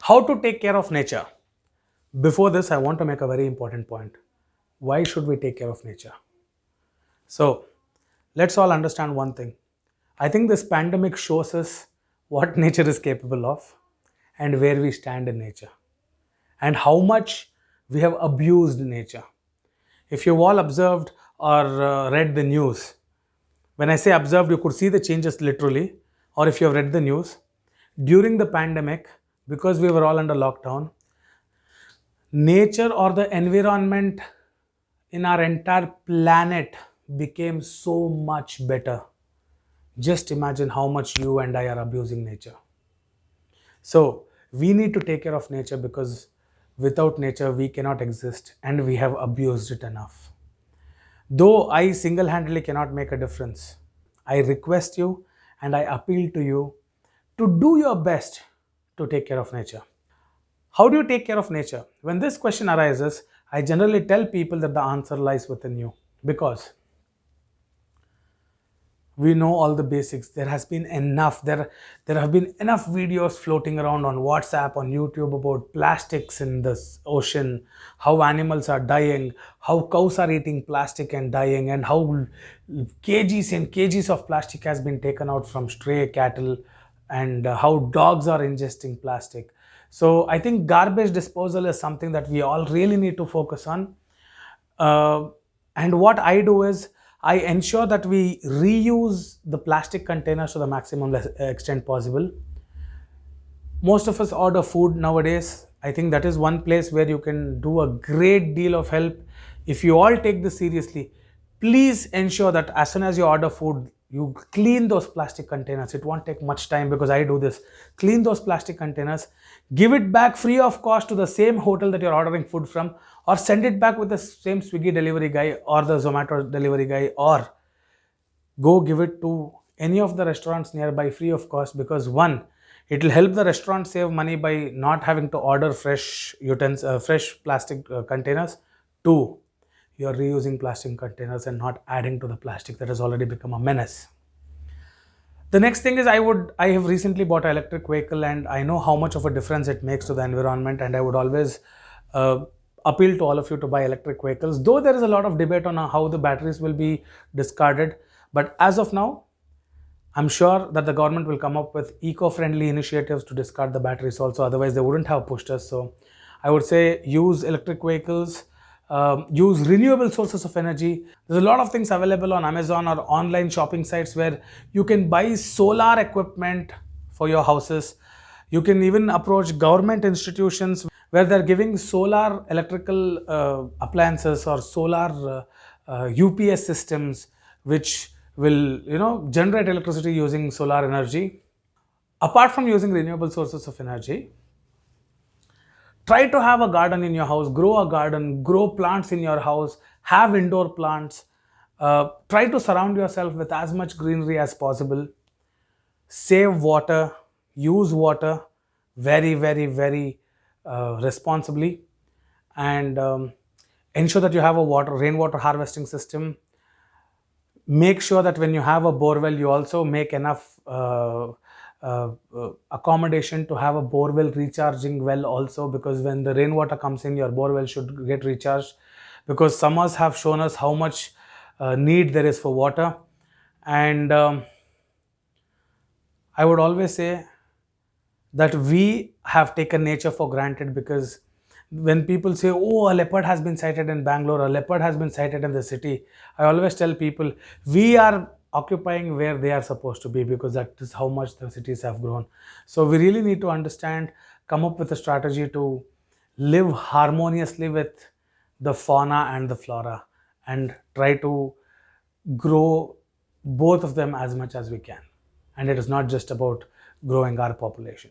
How to take care of nature? Before this, I want to make a very important point. Why should we take care of nature? So, let's all understand one thing. I think this pandemic shows us what nature is capable of and where we stand in nature and how much we have abused nature. If you've all observed or read the news, when I say observed, you could see the changes literally, or if you have read the news, during the pandemic, because we were all under lockdown, nature or the environment in our entire planet became so much better. Just imagine how much you and I are abusing nature. So, we need to take care of nature because without nature we cannot exist and we have abused it enough. Though I single handedly cannot make a difference, I request you and I appeal to you to do your best to take care of nature. How do you take care of nature? When this question arises, I generally tell people that the answer lies within you because we know all the basics. There has been enough, there have been enough videos floating around on WhatsApp, on YouTube about plastics in the ocean, how animals are dying, how cows are eating plastic and dying, and how kgs and kgs of plastic has been taken out from stray cattle, and how dogs are ingesting plastic. So I think garbage disposal is something that we all really need to focus on. And what I do is I ensure that we reuse the plastic containers to the maximum extent possible. Most of us order food nowadays. I think that is one place where you can do a great deal of help. If you all take this seriously, please ensure that as soon as you order food, you clean those plastic containers. It won't take much time because I do this. Clean those plastic containers, give it back free of cost to the same hotel that you're ordering food from, or send it back with the same Swiggy delivery guy or the Zomato delivery guy, or go give it to any of the restaurants nearby free of cost, because one, it will help the restaurant save money by not having to order fresh plastic containers. Two, you're reusing plastic containers and not adding to the plastic that has already become a menace. The next thing is I have recently bought an electric vehicle and I know how much of a difference it makes to the environment, and I would always appeal to all of you to buy electric vehicles, though there is a lot of debate on how the batteries will be discarded. But as of now, I'm sure that the government will come up with eco-friendly initiatives to discard the batteries also, otherwise they wouldn't have pushed us. So I would say use electric vehicles, use renewable sources of energy. There's a lot of things available on Amazon or online shopping sites where you can buy solar equipment for your houses. You can even approach government institutions where they're giving solar electrical appliances or solar UPS systems which will generate electricity using solar energy. Apart from using renewable sources of energy, try to have a garden in your house, grow a garden, grow plants in your house, have indoor plants. Try to surround yourself with as much greenery as possible. Save water, use water very, very, very responsibly, and ensure that you have a rainwater harvesting system. Make sure that when you have a borewell, you also make enough accommodation to have a borewell recharging well also, because when the rainwater comes in, your borewell should get recharged, because summers have shown us how much need there is for water. And I would always say that we have taken nature for granted, because when people say, oh, a leopard has been sighted in Bangalore, a leopard has been sighted in the city, I always tell people we are occupying where they are supposed to be, because that is how much the cities have grown. So we really need to understand, come up with a strategy to live harmoniously with the fauna and the flora and try to grow both of them as much as we can. And it is not just about growing our population.